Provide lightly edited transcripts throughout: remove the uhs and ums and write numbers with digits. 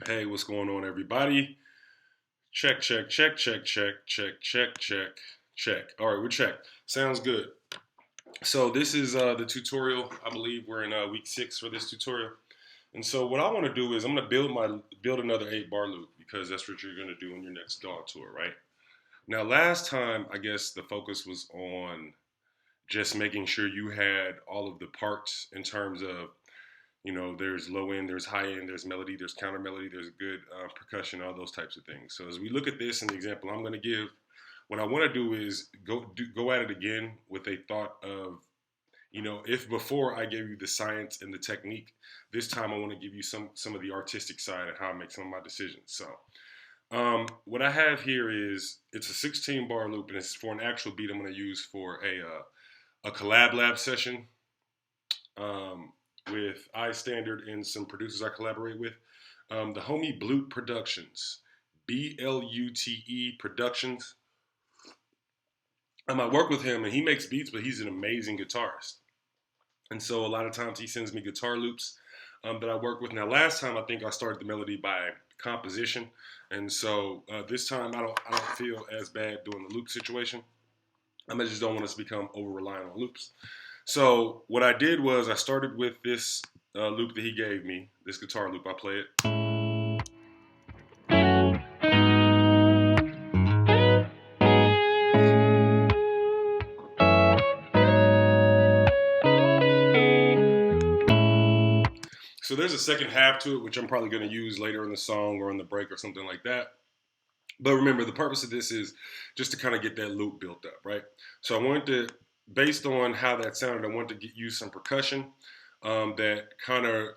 Hey, what's going on, everybody? Check, check, check, check, check, check, check, check, check. All right, we're checked. Sounds good. So this is the tutorial. I believe we're in week 6 for this tutorial. And so what I want to do is I'm going to build another 8-bar loop because that's what you're going to do on your next dog tour, right? Now, last time I guess the focus was on just making sure you had all of the parts in terms of there's low end, there's high end, there's melody, there's counter melody, there's good percussion, all those types of things. So as we look at this in the example I'm going to give, what I want to do is go at it again with a thought of, if before I gave you the science and the technique, this time I want to give you some of the artistic side and how I make some of my decisions. So what I have here is it's a 16 bar loop and it's for an actual beat I'm going to use for a collab lab session. With iStandard and some producers I collaborate with. The homie Blute Productions, Blute Productions. I work with him and he makes beats, but he's an amazing guitarist. And so a lot of times he sends me guitar loops that I work with. Now, last time I think I started the melody by composition, and so this time I don't feel as bad doing the loop situation. I just don't want us to become over reliant on loops. So what I did was I started with this loop that he gave me, this guitar loop. I play it. So there's a second half to it, which I'm probably going to use later in the song or in the break or something like that. But remember, the purpose of this is just to kind of get that loop built up, right? So I wanted to, based on how that sounded, I wanted to use some percussion that kind of,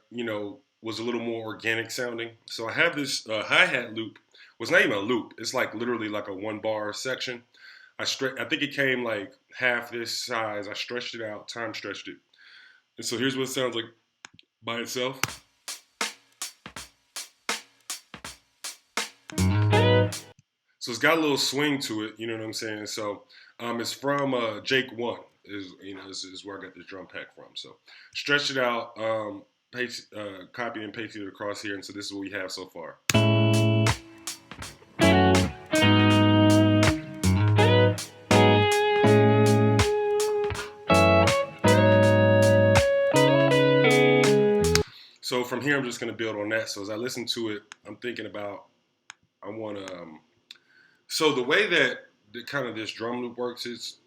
was a little more organic sounding. So I have this hi-hat loop. Well, it's not even a loop. It's like literally like a 1-bar section. I think it came like half this size. I stretched it out, time stretched it. And so here's what it sounds like by itself. So it's got a little swing to it, you know what I'm saying? So it's from Jake One is where I got this drum pack from. So stretch it out, copy and paste it across here, and so this is what we have so far. So from here, I'm just going to build on that. So as I listen to it, I'm thinking about I want to. So the way that kind of this drum loop works is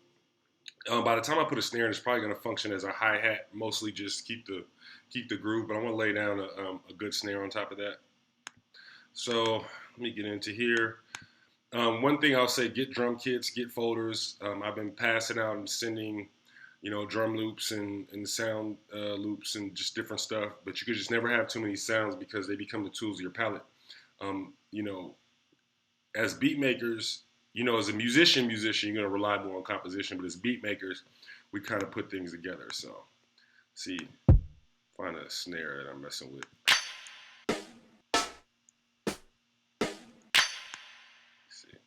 by the time I put a snare in, it's probably going to function as a hi-hat, mostly just keep the groove. But I want to lay down a good snare on top of that. So let me get into here. One thing I'll say: get drum kits, get folders. I've been passing out and sending, drum loops and sound loops and just different stuff. But you could just never have too many sounds because they become the tools of your palette. Um, you know, as beat makers, as a musician, you're going to rely more on composition. But as beat makers, we kind of put things together. So, see, find a snare that I'm messing with. See,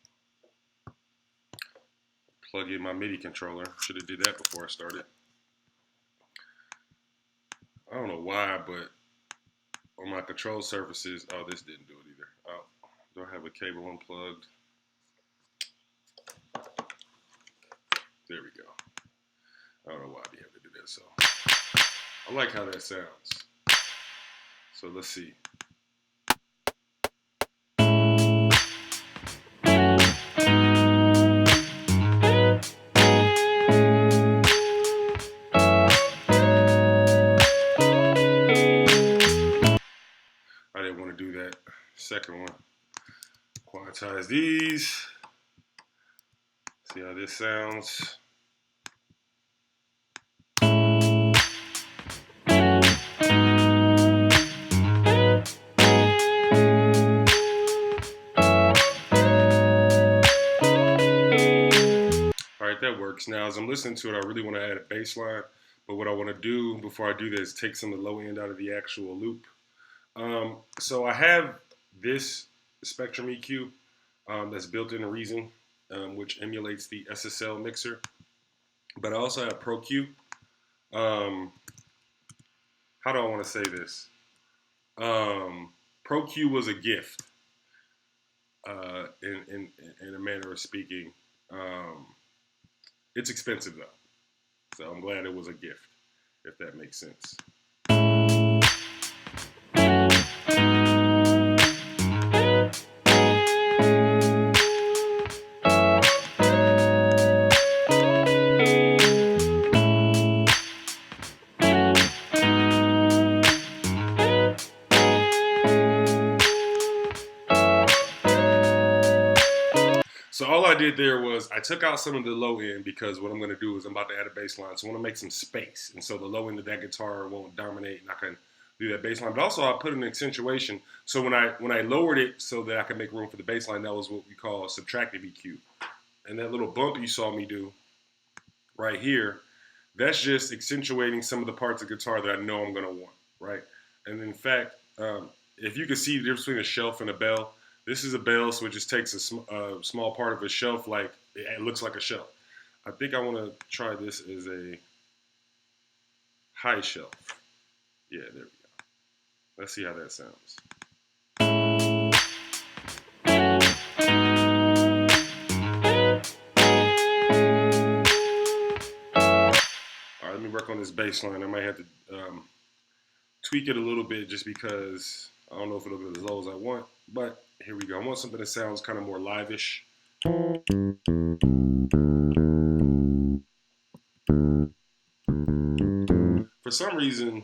plug in my MIDI controller. Should have did that before I started. I don't know why, but on my control surfaces, oh, this didn't do it either. Oh, do I have a cable unplugged? There we go. I don't know why I have to do that. So I like how that sounds. So let's see. I didn't want to do that second one. Quantize these. See how this sounds. All right, that works. Now, as I'm listening to it, I really want to add a bass line. But what I want to do before I do that is take some of the low end out of the actual loop. So I have this Spectrum EQ that's built in a Reason, which emulates the SSL mixer. But I also have Pro Q. How do I want to say this? Pro Q was a gift, in a manner of speaking. Um, it's expensive though, so I'm glad it was a gift, if that makes sense. So all I did there was I took out some of the low end because what I'm going to do is I'm about to add a bass line. So I want to make some space. And so the low end of that guitar won't dominate and I can do that bass line. But also I put an accentuation. So when I lowered it so that I could make room for the bass line, that was what we call subtractive EQ. And that little bump you saw me do right here, that's just accentuating some of the parts of the guitar that I know I'm going to want, right? And in fact, if you can see the difference between a shelf and a bell, this is a bell, so it just takes a small part of a shelf, like it looks like a shelf. I think I want to try this as a high shelf. Yeah, there we go. Let's see how that sounds. All right, let me work on this bass line. I might have to tweak it a little bit just because I don't know if it'll go as low as I want, but here we go. I want something that sounds kind of more live-ish. For some reason,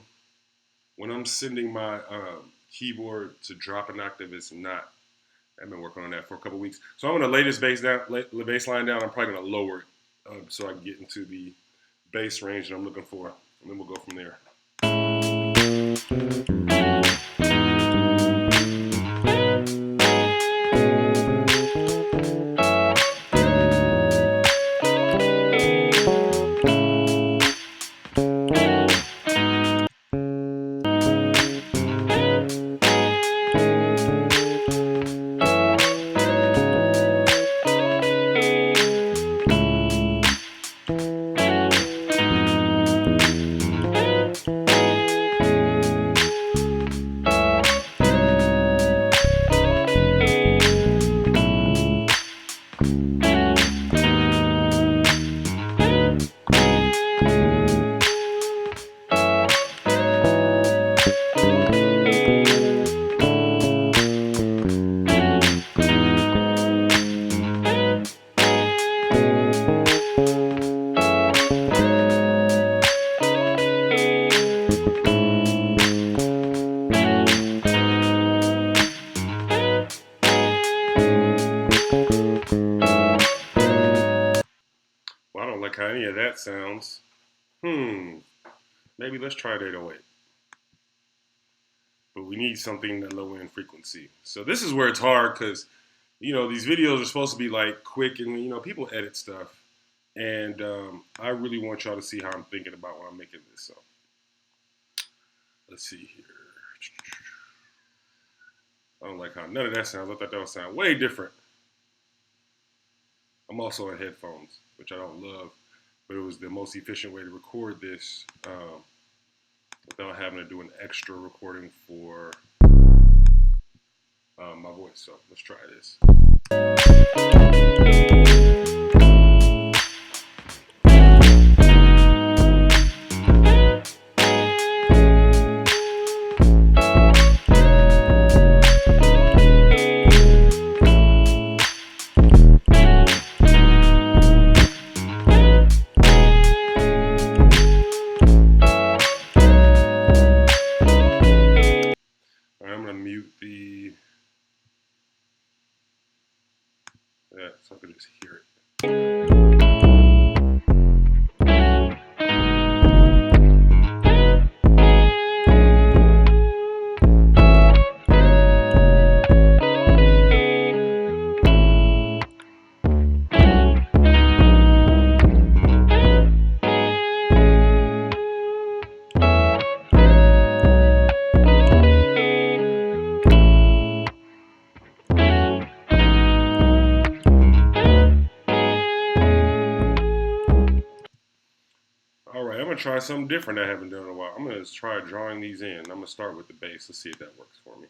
when I'm sending my keyboard to drop an octave, it's not. I've been working on that for a couple weeks. So I'm going to lay this bass line down. I'm probably going to lower it so I can get into the bass range that I'm looking for, and then we'll go from there. Well, I don't like how any of that sounds. Maybe let's try 808. But we need something that low end frequency. So this is where it's hard because, these videos are supposed to be like quick and, people edit stuff. And I really want y'all to see how I'm thinking about when I'm making this. So let's see here. I don't like how none of that sounds. I thought that would sound way different. I'm also on headphones, which I don't love, but it was the most efficient way to record this without having to do an extra recording for my voice. So let's try this. So I can just hear it. All right, I'm gonna try something different I haven't done in a while. I'm gonna try drawing these in. I'm gonna start with the bass. Let's see if that works for me.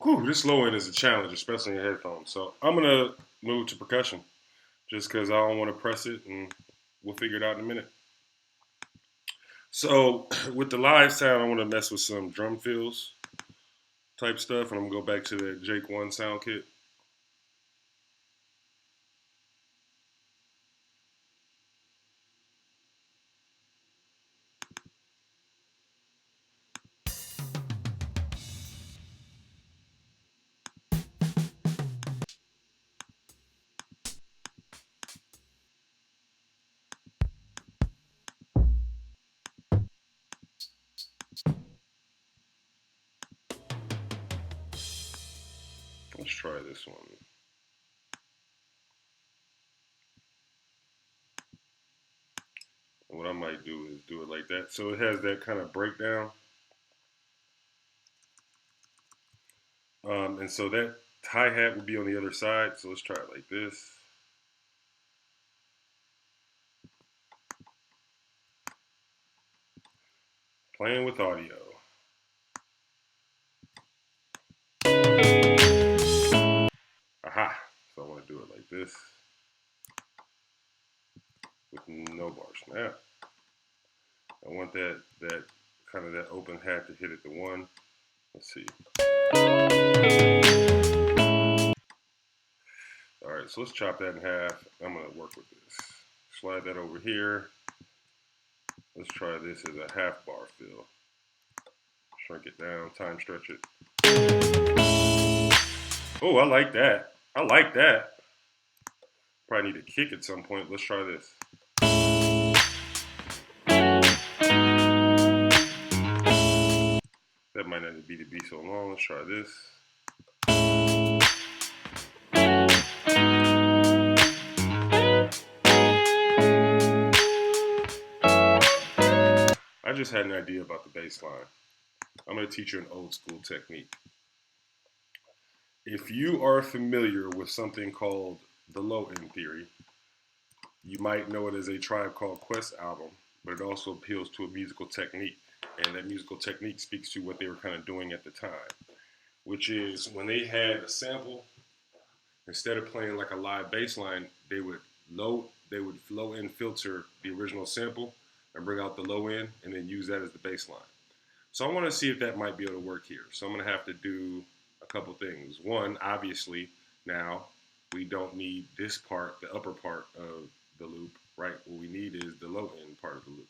Whew, this low end is a challenge, especially in headphones. So I'm gonna move to percussion, just because I don't want to press it, and we'll figure it out in a minute. So with the live sound, I want to mess with some drum fills type stuff, and I'm gonna go back to the Jake One sound kit. Let's try this one. And what I might do is do it like that. So it has that kind of breakdown. And so that hi-hat would be on the other side. So let's try it like this. Playing with audio. Aha. So I want to do it like this with no bar snap. I want that kind of that open hat to hit at the one. Let's see. All right, so let's chop that in half. I'm gonna work with this. Slide that over here. Let's try this as a half bar fill. Shrink it down, time stretch it. Oh, I like that. I like that. Probably need to kick at some point. Let's try this. That might not be to be so long. Let's try this. I just had an idea about the bass line. I'm going to teach you an old school technique. If you are familiar with something called the low end theory, you might know it as a Tribe Called Quest album, but it also appeals to a musical technique. And that musical technique speaks to what they were kind of doing at the time, which is when they had a sample, instead of playing like a live bass line, they would low end filter the original sample and bring out the low end and then use that as the bass line. So I want to see if that might be able to work here. So I'm going to have to do a couple things. One, obviously, now we don't need this part, the upper part of the loop, right? What we need is the low end part of the loop.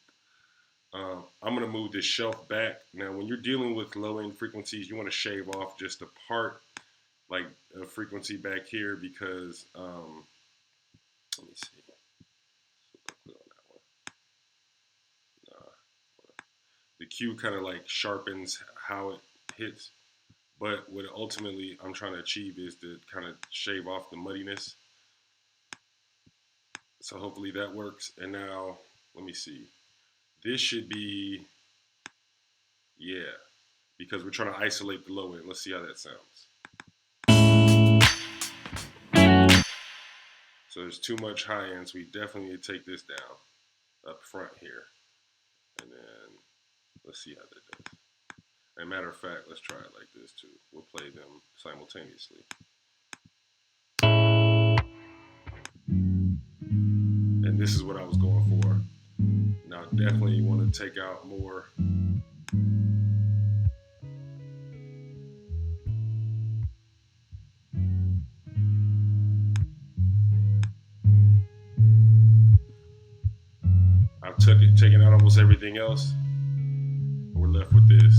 I'm going to move this shelf back. Now, when you're dealing with low end frequencies, you want to shave off just a part, like a frequency back here, because let me see. The cue kind of like sharpens how it hits, but what ultimately I'm trying to achieve is to kind of shave off the muddiness. So hopefully that works. And now let me see. This should be, yeah, because we're trying to isolate the low end. Let's see how that sounds. So there's too much high end, so we definitely need to take this down up front here. And then let's see how that does. As a matter of fact, let's try it like this too. We'll play them simultaneously. And this is what I was going for. Now, definitely you want to take out more. I've taken out almost everything else. We're left with this.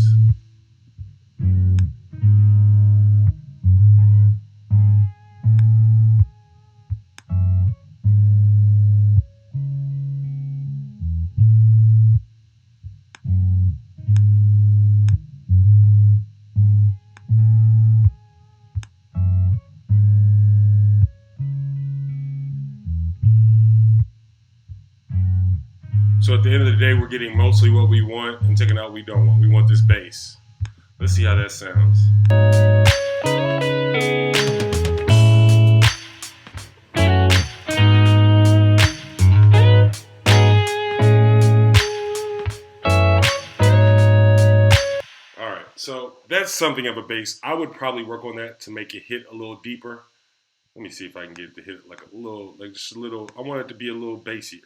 So at the end of the day, we're getting mostly what we want and taking out what we don't want. We want this bass. Let's see how that sounds. All right, so that's something of a bass. I would probably work on that to make it hit a little deeper. Let me see if I can get it to hit like a little, like just a little. I want it to be a little bassier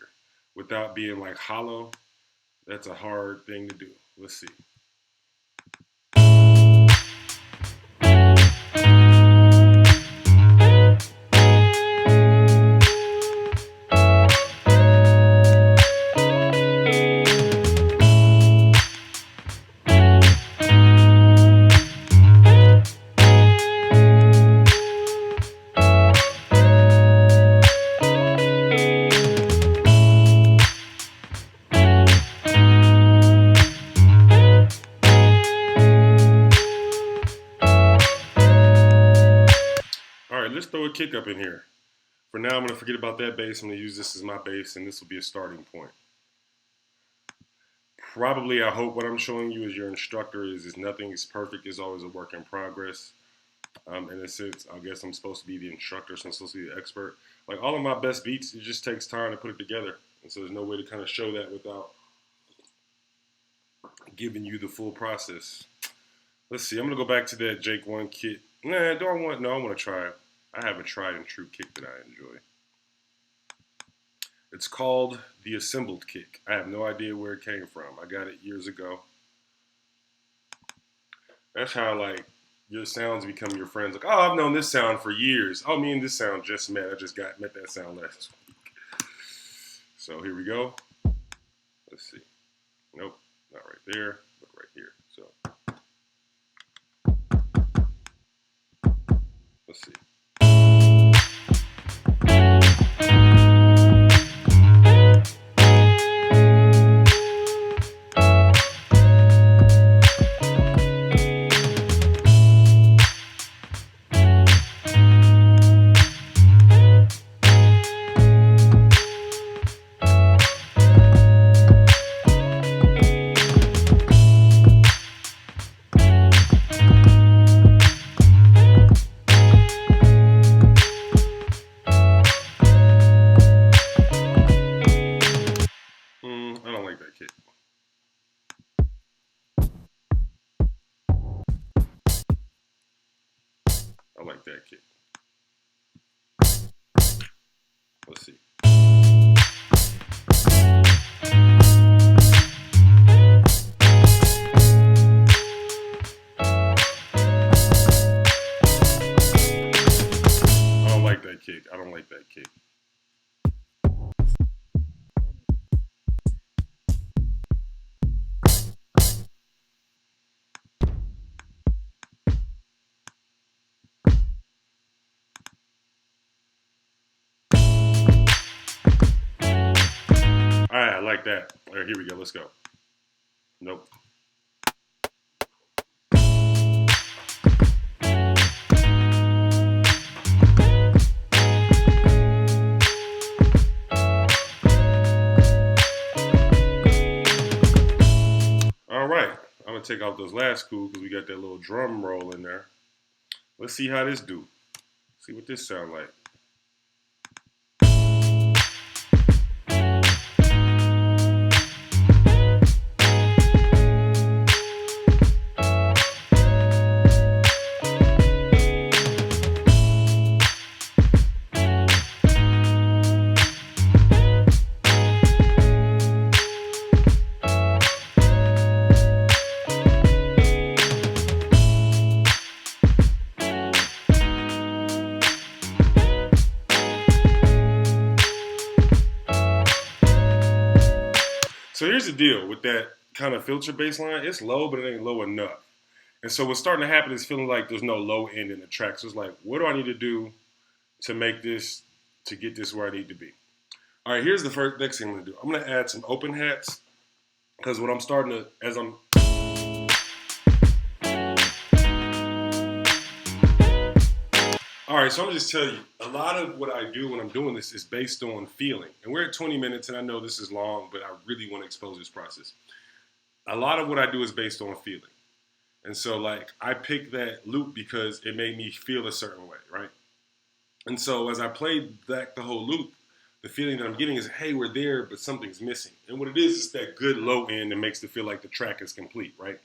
without being like hollow. That's a hard thing to do. Let's see. All right, let's throw a kick up in here. For now, I'm going to forget about that bass. I'm going to use this as my bass, and this will be a starting point. Probably, I hope what I'm showing you as your instructor is nothing is perfect. It's always a work in progress. In a sense, I guess I'm supposed to be the instructor, so I'm supposed to be the expert. Like all of my best beats, it just takes time to put it together. And so there's no way to kind of show that without giving you the full process. Let's see. I'm going to go back to that Jake 1 kit. I want to try. I have a tried and true kick that I enjoy. It's called the Assembled Kick. I have no idea where it came from. I got it years ago. That's how like your sounds become your friends. Like, oh, I've known this sound for years. Oh, me and this sound just met. I just met that sound last week. So here we go. Let's see. Nope, not right there, but right here. So let's see. I don't like that kick. I like that kick. Let's see. I don't like that kick. I don't like that kick. All right, I like that. All right, here we go. Let's go. Nope. All right, I'm gonna take off those last screws because we got that little drum roll in there. Let's see how this do. See what this sound like. So here's the deal with that kind of filter bass line. It's low, but it ain't low enough. And so what's starting to happen is feeling like there's no low end in the track. So it's like, what do I need to do to make this, to get this where I need to be? All right, here's the next thing I'm gonna do. I'm gonna add some open hats because what I'm starting to, as I'm, All right, so I'm gonna just tell you, a lot of what I do when I'm doing this is based on feeling. And we're at 20 minutes, and I know this is long, but I really want to expose this process. A lot of what I do is based on feeling. And so, like, I picked that loop because it made me feel a certain way, right? And so, as I played back the whole loop, the feeling that I'm getting is, hey, we're there, but something's missing. And what it is that good low end that makes it feel like the track is complete, right?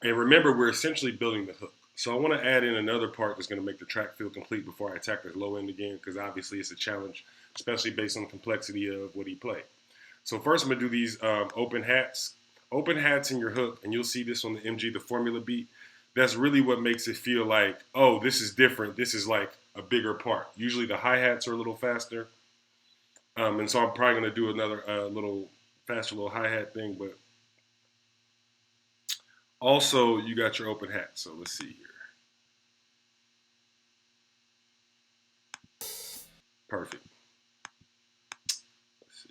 And remember, we're essentially building the hook. So I want to add in another part that's going to make the track feel complete before I attack the low end again, because obviously it's a challenge, especially based on the complexity of what he played. So first I'm going to do these open hats. Open hats in your hook, and you'll see this on the MG, the formula beat. That's really what makes it feel like, oh, this is different. This is like a bigger part. Usually the hi-hats are a little faster. And so I'm probably going to do another little faster little hi-hat thing, but also you got your open hat. So let's see here. Perfect. Let's see.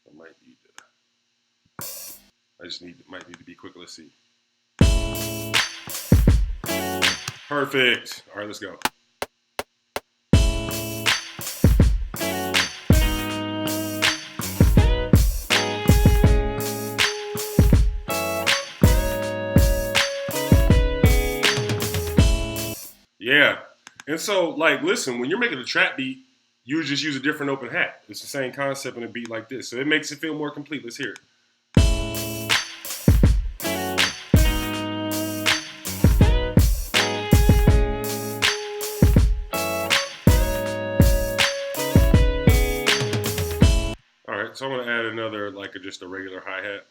I might need to. I just might need to be quick. Let's see. Perfect. All right, let's go. Yeah. And so, like, listen, when you're making a trap beat, you just use a different open hat. It's the same concept in a beat like this. So it makes it feel more complete. Let's hear it. All right, so I'm gonna add another, like just a regular hi-hat,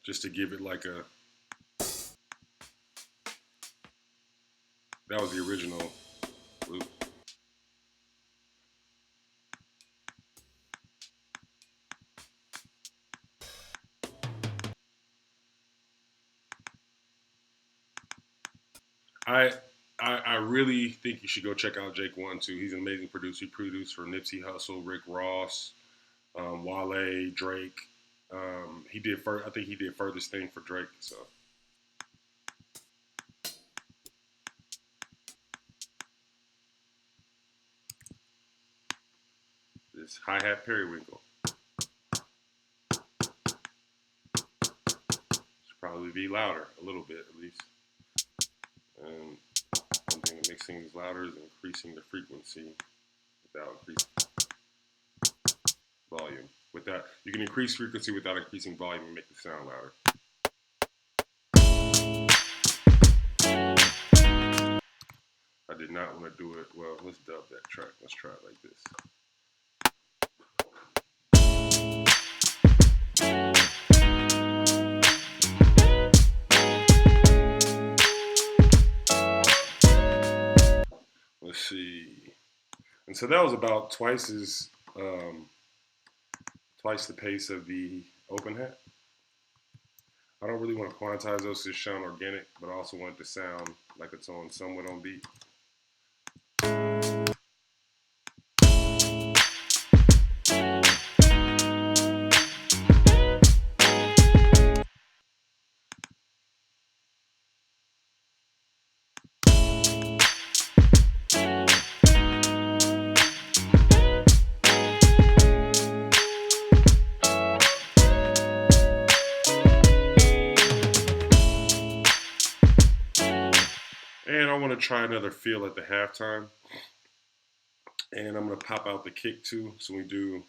just to give it like a, that was the original loop. I, I really think you should go check out Jake One too. He's an amazing producer. He produced for Nipsey Hussle, Rick Ross, Wale, Drake. He did first. I think he did Furthest Thing for Drake. So this hi hat periwinkle should probably be louder a little bit at least. And one thing that makes things louder is increasing the frequency without increasing volume. With that, you can increase frequency without increasing volume and make the sound louder. I did not want to do it. Well, let's dub that track. Let's try it like this. Let's see. And so that was about twice the pace of the open hat. I don't really want to quantize those to sound organic, but I also want it to sound like it's on somewhat on beat. And I want to try another feel at the halftime. And I'm going to pop out the kick too. So we do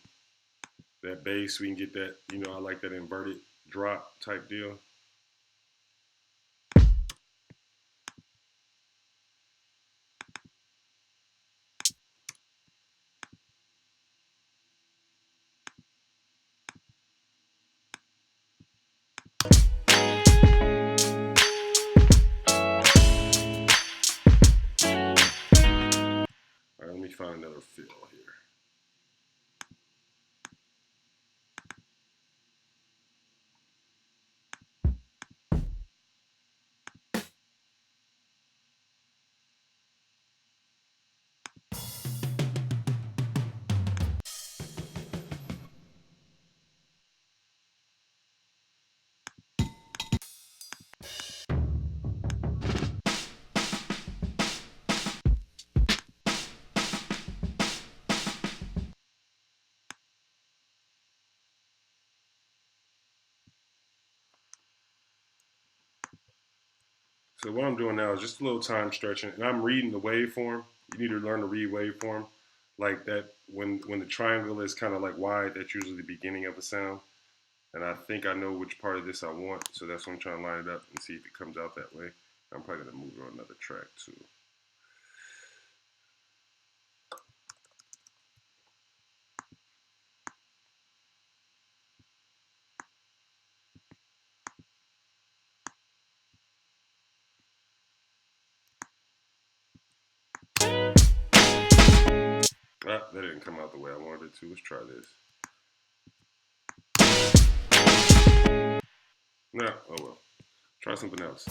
that bass. We can get that, I like that inverted drop type deal. All right, let me find another feel here. So what I'm doing now is just a little time stretching, and I'm reading the waveform. You need to learn to read waveform, like that. When the triangle is kind of like wide, that's usually the beginning of a sound. And I think I know which part of this I want, so that's why I'm trying to line it up and see if it comes out that way. I'm probably gonna move it on another track too. Ah, that didn't come out the way I wanted it to. Let's try this. Nah, oh well. Try something else.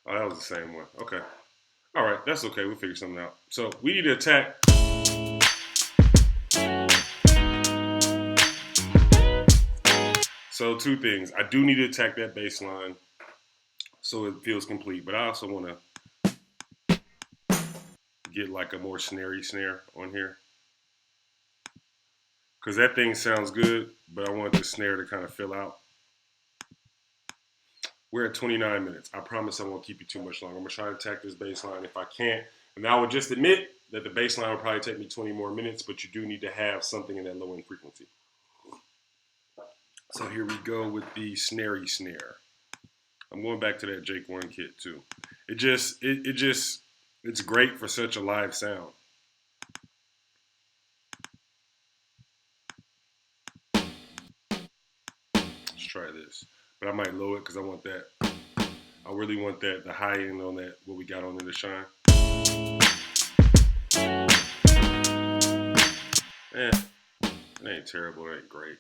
Oh, that was the same one. Okay. All right, that's okay. We'll figure something out. So we need to attack. So two things. I do need to attack that bass line so it feels complete, but I also want to get like a more snarey snare on here. Because that thing sounds good, but I want the snare to kind of fill out. We're at 29 minutes. I promise I won't keep you too much longer. I'm going to try to attack this bass line if I can't. And I will just admit that the bass line will probably take me 20 more minutes, but you do need to have something in that low end frequency. So here we go with the snarey snare. I'm going back to that Jake Warren kit too. It's great for such a live sound. Let's try this. But I might lower it because I want that. I really want that, the high end on that, what we got on in the shine. Eh, it ain't terrible, it ain't great.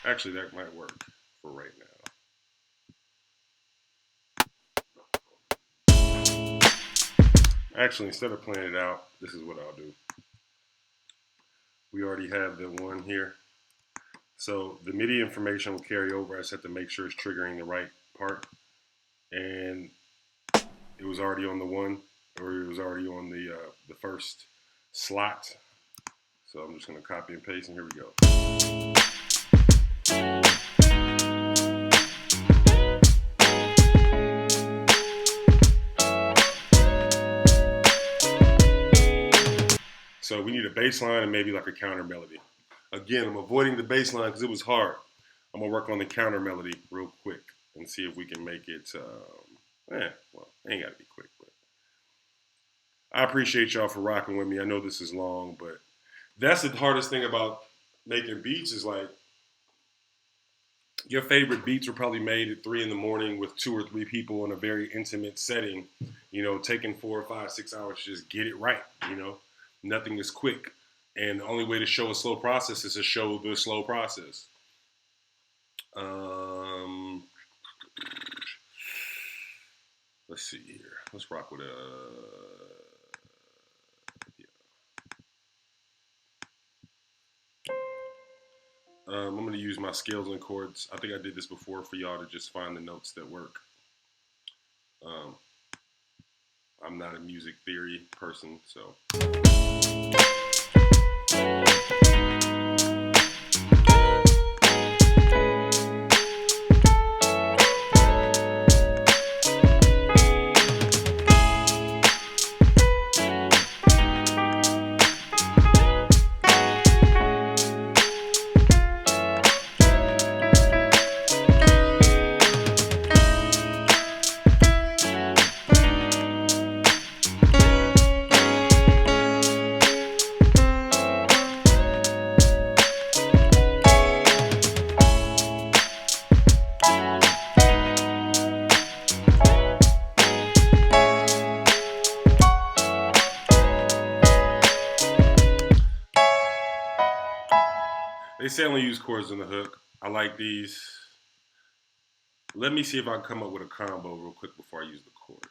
Actually, that might work for right now. Actually, instead of playing it out, this is what I'll do. We already have the one here. So the MIDI information will carry over. I just have to make sure it's triggering the right part. And it was already on the one, or it was already on the first slot. So I'm just going to copy and paste, and here we go. So we need a bass line and maybe like a counter melody. Again, I'm avoiding the bass line because it was hard. I'm going to work on the counter melody real quick and see if we can make it, well, it ain't got to be quick, but I appreciate y'all for rocking with me. I know this is long, but that's the hardest thing about making beats is like your favorite beats were probably made at 3 in the morning with 2 or 3 people in a very intimate setting, you know, taking 4 or 5, 6 hours to just get it right, you know. Nothing is quick. And the only way to show a slow process is to show the slow process. Let's see here. Let's rock with I'm going to use my scales and chords. I think I did this before for y'all to just find the notes that work. I'm not a music theory person, so. They say only use chords on the hook. I like these. Let me see if I can come up with a combo real quick before I use the chords.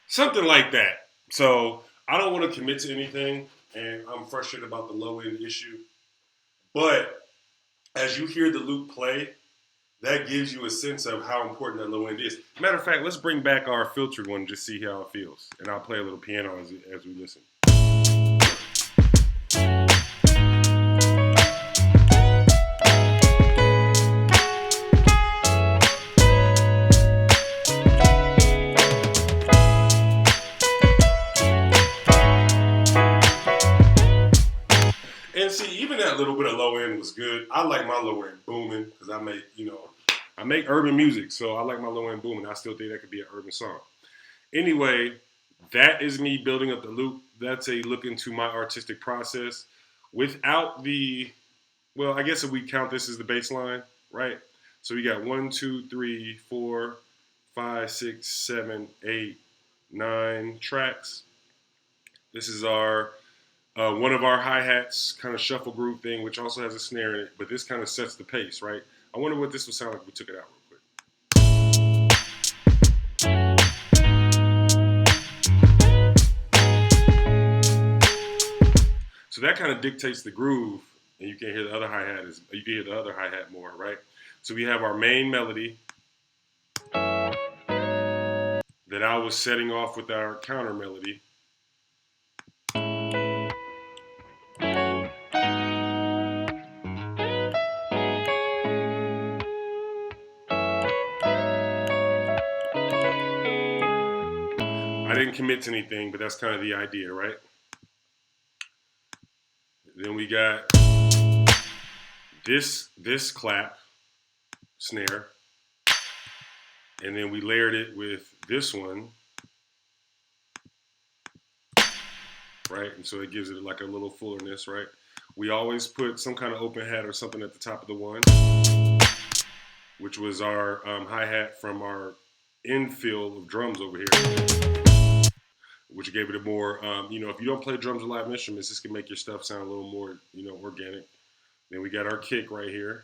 Something like that. So I don't want to commit to anything, and I'm frustrated about the low end issue. But as you hear the loop play, that gives you a sense of how important that low end is. Matter of fact, let's bring back our filtered one and just see how it feels. And I'll play a little piano as we listen. And see, even that little bit of low end was good. I like my low end booming because I make urban music, so I like my low end booming. I still think that could be an urban song. Anyway, that is me building up the loop. That's a look into my artistic process without well, I guess if we count this as the bass line, right? So we got 1, 2, 3, 4, 5, 6, 7, 8, 9 tracks. This is our one of our hi-hats kind of shuffle groove thing, which also has a snare in it, but this kind of sets the pace, right? I wonder what this would sound like if we took it out real quick. So that kind of dictates the groove, and you can hear the other hi-hat more, right? So we have our main melody that I was setting off with our counter melody. I didn't commit to anything, but that's kind of the idea, right? Then we got this clap snare, and then we layered it with this one, right? And so it gives it like a little fullerness, right? We always put some kind of open hat or something at the top of the one, which was our hi-hat from our infill of drums over here, which gave it a more, if you don't play drums or live instruments, this can make your stuff sound a little more, organic. Then we got our kick right here.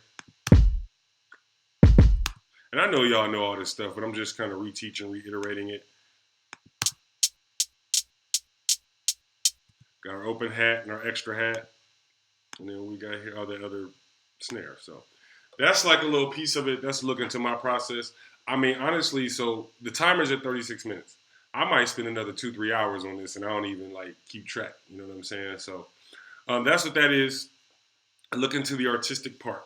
And I know y'all know all this stuff, but I'm just kind of reteaching, reiterating it. Got our open hat and our extra hat. And then we got here all the other snare. So that's like a little piece of it. That's a look into my process. I mean, honestly, so the timer's at 36 minutes. I might spend another 2-3 hours on this, and I don't even keep track. You know what I'm saying? So that's what that is. I look into the artistic part,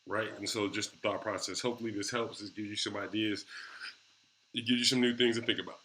right? And so just the thought process. Hopefully this helps. It gives you some ideas. It gives you some new things to think about.